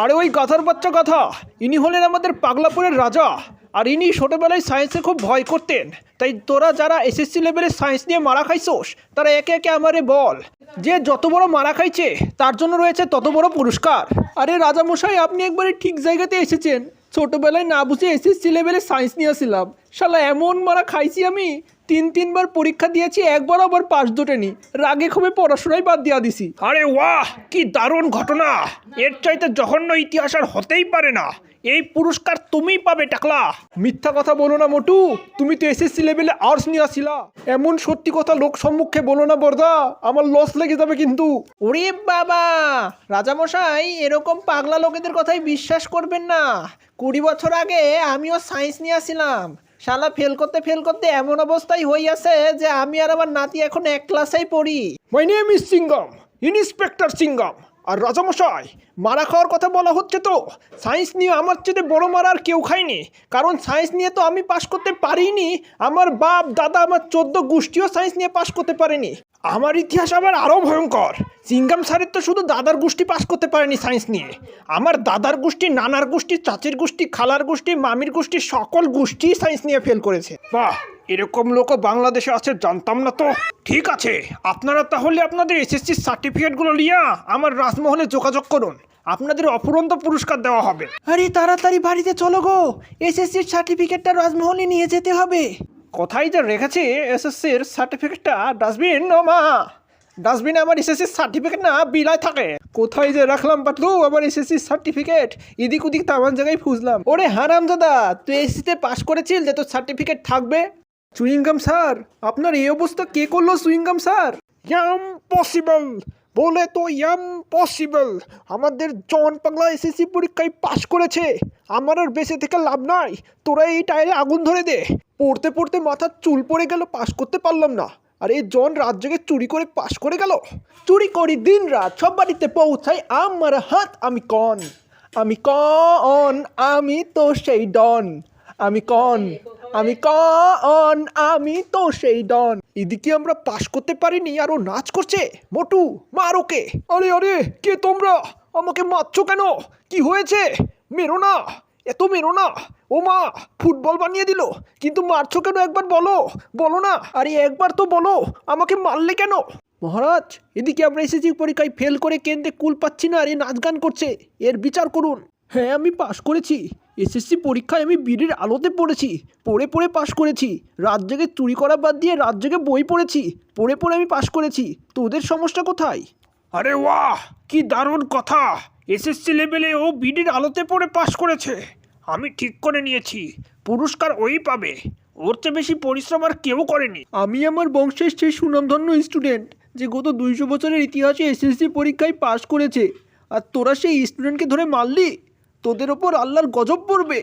আরে ওই গাধার বাচ্চা গাধা, ইনি হলেন আমাদের পাগলাপুরের রাজা। আর ইনি ছোটবেলায় সায়েন্সে খুব ভয় করতেন। তাই তোরা যারা এসএসসি লেভেলে সায়েন্স নিয়ে মারা খাইছোস তারা একে একে আমারে বল, যে যত বড় মারা খাইছে তার জন্য রয়েছে তত বড় পুরস্কার। আরে রাজামশাই, আপনি একবারে ঠিক জায়গাতে এসেছেন। ছোটবেলায় না বুঝে এসএসসি লেভেলে সায়েন্স নিয়েছিলাম, শালা এমন মারা খাইছি আমি। তিনবার পরীক্ষা দিয়েছি, একবার আবার পাশ জোটেনি। রাগে খুবই পড়াশোনায় বাদ দিয়া দিছি। আরে ওয়াহ, কি দারুণ ঘটনা! এর চাইতে জঘন্য ইতিহাস আর হতেই পারে না। এই পুরস্কার তুমিই পাবে টাকলা। মিথ্যা কথা বলো না মোটু, তুমি তো এসএসসি লেভেলে আর্টস নিয়ে আসিলা। এমন সত্যি কথা লোক সম্মুখে বলো না বর্দা, আমার লস লেগে যাবে কিন্তু। ওরে বাবা রাজামশাই, এরকম পাগলা লোকেদের কথাই বিশ্বাস করবেন না। 20 বছর আগে আমিও সায়েন্স নিয়ে আসিলাম। শালা ফেল করতে এমন অবস্থায় হইয়াছে যে আমি আর আমার নাতি এখন এক ক্লাসেই পড়ি। My name is Singham, inspector Singham. আর রাজামশাই, মারা খাওয়ার কথা বলা হচ্ছে তো, সায়েন্স নিয়ে আমার চেয়ে বড় মারা আর কেউ খায়নি। কারণ সায়েন্স নিয়ে তো আমি পাশ করতে পারিনি, আমার বাপ দাদা আমার 14 গোষ্ঠীও সায়েন্স নিয়ে পাশ করতে পারেনি। আমার ইতিহাস আবার আরও ভয়ঙ্কর। সিঙ্গাম স্যারের তো শুধু দাদার গোষ্ঠী পাশ করতে পারেনি সায়েন্স নিয়ে, আমার দাদার গোষ্ঠী, নানার গোষ্ঠী, চাচির গোষ্ঠী, খালার গোষ্ঠী, মামির গোষ্ঠী, সকল গোষ্ঠী সায়েন্স নিয়ে ফেল করেছে। বাহ, এরকম লোকও বাংলাদেশে আছে, জানতাম না তো। ঠিক আছে, আপনারা তাহলে আপনাদের এসএসসি সার্টিফিকেটগুলো নিয়ে আমার রাজমহলে যোগাযোগ করুন, আপনাদের অফুরন্ত পুরস্কার দেওয়া হবে। আরে তাড়াতাড়ি বাড়িতে চলো গো, এসএসসির সার্টিফিকেটটা রাজমহলে নিয়ে যেতে হবে। কোথায় যে রেখেছি এসএসসির সার্টিফিকেটটা? ডাস্টবিন? ও মা, ডাস্টবিনে আমার এসএসসির সার্টিফিকেট না বিলায় থাকে। কোথায় যে রাখলাম পাতলু আমার এসএসসির সার্টিফিকেট? এদিক ওদিক তামান জায়গায় খুঁজলাম। ওরে হারামজাদা, তুই এসএসসিতে পাশ করেছিল যে তোর সার্টিফিকেট থাকবে? চুইংগাম স্যার, আপনার এই অবস্থা কে করলো চুইংগাম স্যার? ইম্পসিবল বলে তো ইম্পসিবল। আমাদের জন পাগলা এসএসসি পরীক্ষায় পাশ করেছে, আমার আর বেঁচে থেকে লাভ নাই। তোরা এই টায়ারে আগুন ধরে দে। পড়তে পড়তে মাথার চুল পড়ে গেল, পাশ করতে পারলাম না। আর এই জন রাত জেগে চুরি করে পাশ করে গেল। চুরি করি দিন রাত, সব বাড়িতে পৌঁছাই আমার হাত। আমি কন, আমি কন, আমি তো সেই ডন। আমি কন, আমি কন, আমি তো সেই ডন। এদিকে আমরা পাশ করতে পারিনি আর ও নাচ করছে। মোটু, মার ওকে। আরে আরে, কে তোমরা? আমাকে মারছো কেন? কি হয়েছে? মেরো না, এত মেরো না। ও মা, ফুটবল বানিয়ে দিল। কিন্তু মারছো কেন একবার বলো, বলো না। আরে একবার তো বলো, আমাকে মারলে কেন? মহারাজ, এদিকে আমরা এসএসসি পরীক্ষায় ফেল করে কেন্দ্রে কুল পাচ্ছি না, আর এ নাচ গান করছে, এর বিচার করুন। হ্যাঁ, আমি পাশ করেছি। এসএসসি পরীক্ষায় আমি বীরের আলোতে পড়েছি, পড়ে পাশ করেছি। রাত জেগে চুরি করা বাদ দিয়ে রাত জেগে বই পড়েছি, পড়ে আমি পাশ করেছি। তোদের সমস্যা কোথায়? আরে ওয়াহ, কি দারুণ কথা! এসএসসি লেভেলে ও বীরের আলোতে পড়ে পাশ করেছে। আমি ঠিক করে নিয়েছি, পুরস্কার ওই পাবে। ওর চেয়ে বেশি পরিশ্রম আর কেউ করেনি। আমি আমার বংশের সেই সুনামধন্য স্টুডেন্ট যে গত 200 বছরের ইতিহাসে এসএসসি পরীক্ষায় পাশ করেছে। আর তোরা সেই স্টুডেন্টকে ধরে মারলি, তোদের ওপর আল্লাহর গজব পড়বে।